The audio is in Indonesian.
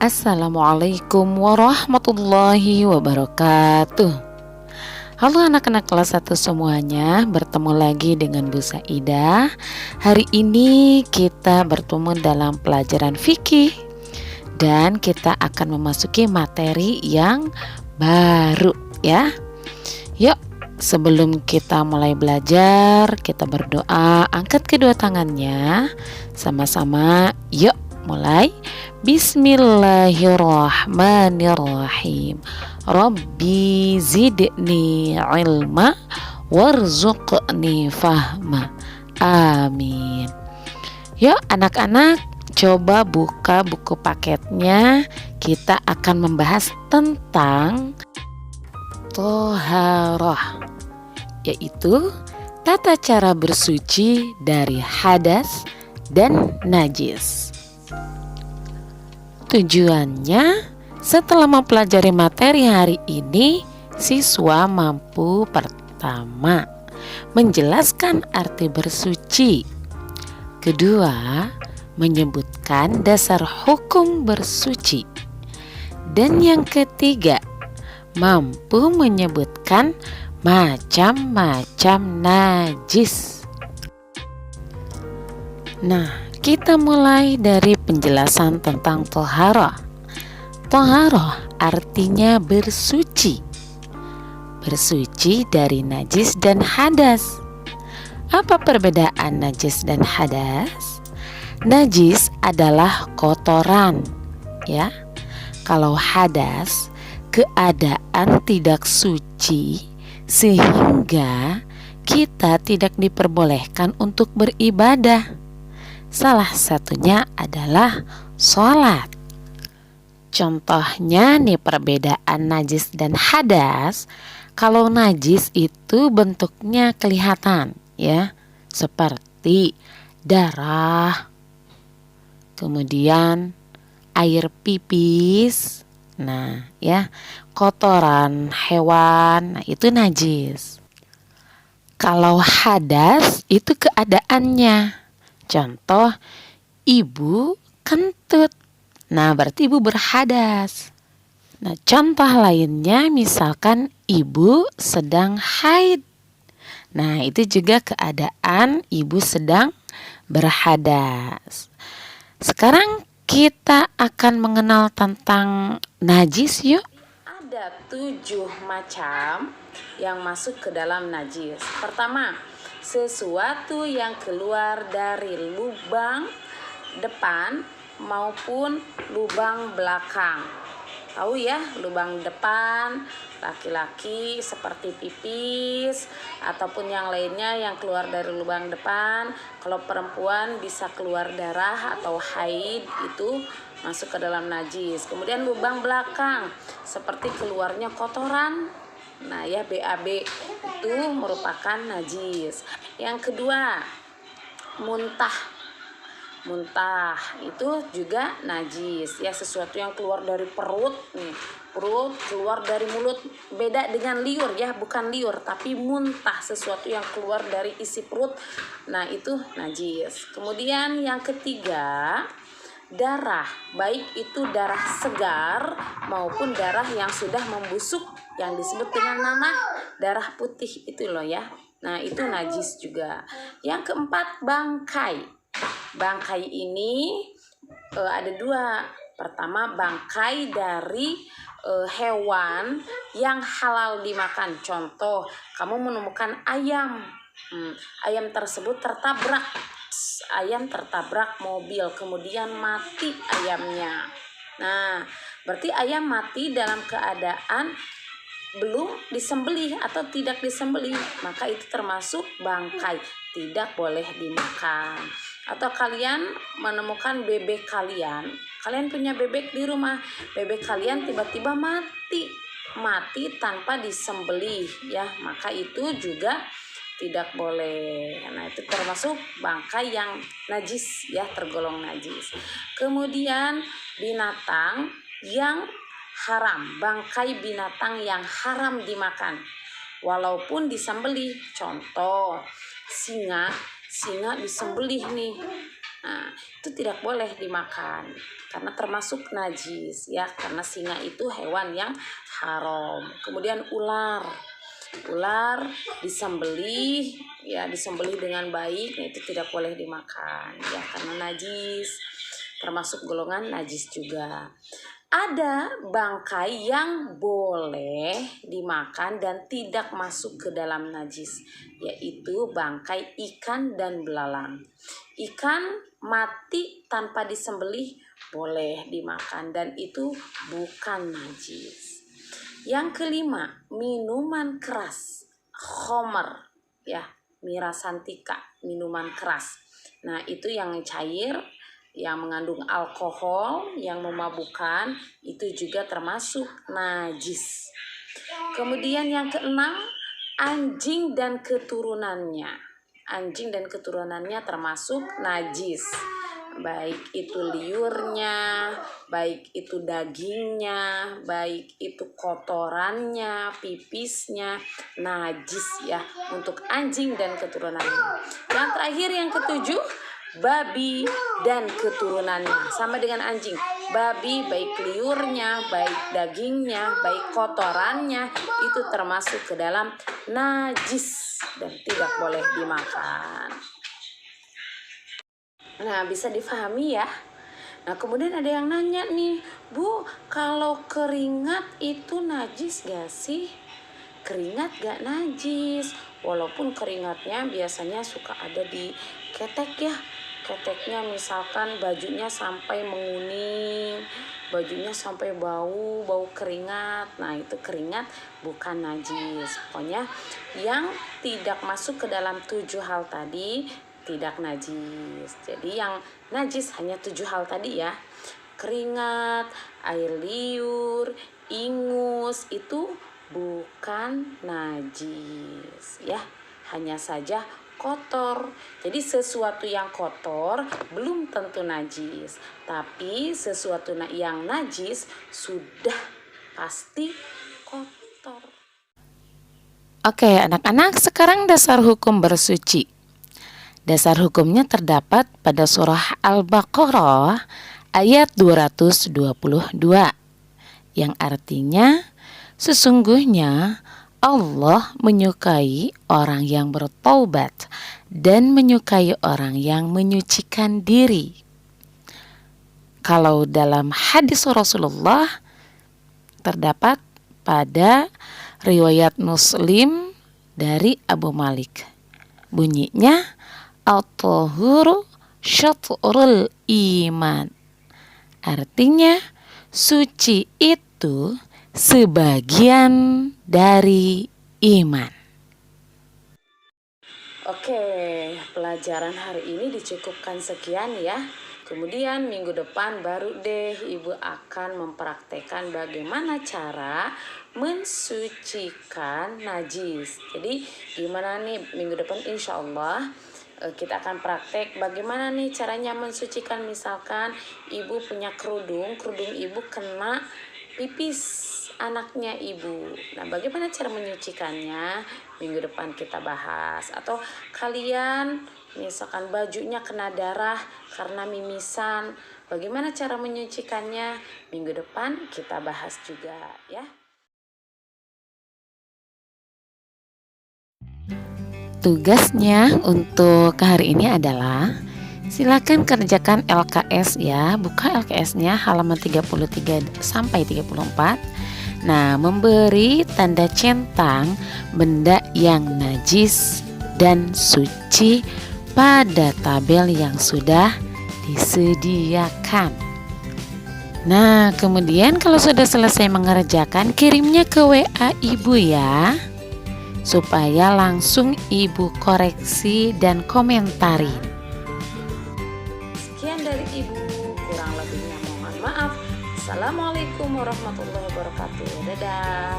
Assalamualaikum warahmatullahi wabarakatuh. Halo anak-anak kelas 1 semuanya, bertemu lagi dengan Bu Saidah. Hari ini kita bertemu dalam pelajaran fikih dan kita akan memasuki materi yang baru ya. Yuk, sebelum kita mulai belajar, kita berdoa, angkat kedua tangannya sama-sama. Yuk mulai. Bismillahirrahmanirrahim. Rabbi zidni ilma warzuqni fahma. Amin. Yuk anak-anak, coba buka buku paketnya. Kita akan membahas tentang toharoh, yaitu tata cara bersuci dari hadas dan najis. Tujuannya, setelah mempelajari materi hari ini, siswa mampu pertama, menjelaskan arti bersuci. Kedua, menyebutkan dasar hukum bersuci. Dan yang ketiga, mampu menyebutkan macam-macam najis. Nah, kita mulai dari penjelasan tentang toharoh. Toharoh artinya bersuci. Bersuci dari najis dan hadas. Apa perbedaan najis dan hadas? Najis adalah kotoran, ya. Kalau hadas, keadaan tidak suci sehingga kita tidak diperbolehkan untuk beribadah. Salah satunya adalah sholat. Contohnya nih perbedaan najis dan hadas. Kalau najis itu bentuknya kelihatan ya, seperti darah, kemudian air pipis, nah ya, kotoran hewan, nah itu najis. Kalau hadas itu keadaannya. Contoh, ibu kentut. Nah, berarti ibu berhadas. Nah, contoh lainnya misalkan ibu sedang haid. Nah, itu juga keadaan ibu sedang berhadas. Sekarang kita akan mengenal tentang najis yuk. Ada 7 macam yang masuk ke dalam najis. Pertama, sesuatu yang keluar dari lubang depan maupun lubang belakang. Tahu ya, lubang depan laki-laki seperti pipis ataupun yang lainnya yang keluar dari lubang depan. Kalau perempuan bisa keluar darah atau haid, itu masuk ke dalam najis. Kemudian lubang belakang seperti keluarnya kotoran. Nah ya, BAB itu merupakan najis. Yang kedua, muntah. Muntah itu juga najis ya, sesuatu yang keluar dari perut nih. Perut keluar dari mulut, beda dengan liur ya, bukan liur tapi muntah, sesuatu yang keluar dari isi perut. Nah itu najis. Kemudian yang ketiga, darah, baik itu darah segar maupun darah yang sudah membusuk, yang disebut dengan nanah, darah putih itu loh ya. Nah itu najis juga. Yang keempat, bangkai. Bangkai ini ada 2. Pertama, bangkai dari hewan yang halal dimakan. Contoh, kamu menemukan ayam. Ayam tersebut tertabrak. Ayam tertabrak mobil, kemudian mati ayamnya. Nah, berarti ayam mati dalam keadaan belum disembelih atau tidak disembelih, maka itu termasuk bangkai, tidak boleh dimakan. Atau kalian menemukan bebek kalian punya bebek di rumah, bebek kalian tiba-tiba mati tanpa disembelih ya, maka itu juga tidak boleh. Nah itu termasuk bangkai yang najis ya, tergolong najis. Kemudian binatang yang haram, bangkai binatang yang haram dimakan walaupun disembelih. Contoh, singa disembelih nih. Nah, itu tidak boleh dimakan karena termasuk najis ya, karena singa itu hewan yang haram. Kemudian ular disembelih ya, disembelih dengan baik, nah itu tidak boleh dimakan ya karena najis, termasuk golongan najis juga. Ada bangkai yang boleh dimakan dan tidak masuk ke dalam najis, yaitu bangkai ikan dan belalang. Ikan mati tanpa disembelih boleh dimakan dan itu bukan najis. Yang kelima, minuman keras, khomer ya, mirasantika, minuman keras. Nah, itu yang cair, yang mengandung alkohol, yang memabukkan, itu juga termasuk najis. Kemudian yang keenam, anjing dan keturunannya. Anjing dan keturunannya termasuk najis. Baik itu liurnya, baik itu dagingnya, baik itu kotorannya, pipisnya, najis ya untuk anjing dan keturunannya. Yang terakhir yang ketujuh, babi dan keturunannya, sama dengan anjing. Babi baik liurnya, baik dagingnya, baik kotorannya itu termasuk ke dalam najis dan tidak boleh dimakan. Nah, bisa difahami ya. Nah, kemudian ada yang nanya nih, Bu, kalau keringat itu najis gak sih? Keringat gak najis, walaupun keringatnya biasanya suka ada di ketek ya. Keteknya misalkan bajunya sampai menguning, bajunya sampai bau keringat. Nah, itu keringat bukan najis. Pokoknya yang tidak masuk ke dalam 7 hal tadi tidak najis. Jadi yang najis hanya 7 hal tadi ya. Keringat, air liur, ingus itu bukan najis ya. Hanya saja kotor. Jadi sesuatu yang kotor belum tentu najis, tapi sesuatu yang najis sudah pasti kotor. Oke, anak-anak, sekarang dasar hukum bersuci. Dasar hukumnya terdapat pada surah Al-Baqarah ayat 222 yang artinya sesungguhnya Allah menyukai orang yang bertaubat dan menyukai orang yang menyucikan diri. Kalau dalam hadis Rasulullah terdapat pada riwayat Muslim dari Abu Malik. Bunyinya at-tahuru syatrul iman. Artinya suci itu sebagian dari iman. Oke, pelajaran hari ini dicukupkan sekian ya. Kemudian minggu depan baru deh Ibu akan mempraktekkan bagaimana cara mensucikan najis. Jadi gimana nih minggu depan, insya Allah kita akan praktek bagaimana nih caranya mensucikan. Misalkan Ibu punya kerudung Ibu kena pipis anaknya Ibu. Nah, bagaimana cara menyucikannya? Minggu depan kita bahas. Atau kalian misalkan bajunya kena darah karena mimisan, bagaimana cara menyucikannya? Minggu depan kita bahas juga ya. Tugasnya untuk hari ini adalah silakan kerjakan LKS ya. Buka LKS-nya halaman 33 sampai 34. Nah, memberi tanda centang benda yang najis dan suci pada tabel yang sudah disediakan. Nah, kemudian kalau sudah selesai mengerjakan, kirimnya ke WA Ibu ya, supaya langsung Ibu koreksi dan komentarin. Sekian dari Ibu, kurang lebihnya mohon maaf. Assalamualaikum warahmatullahi wabarakatuh. Dadah.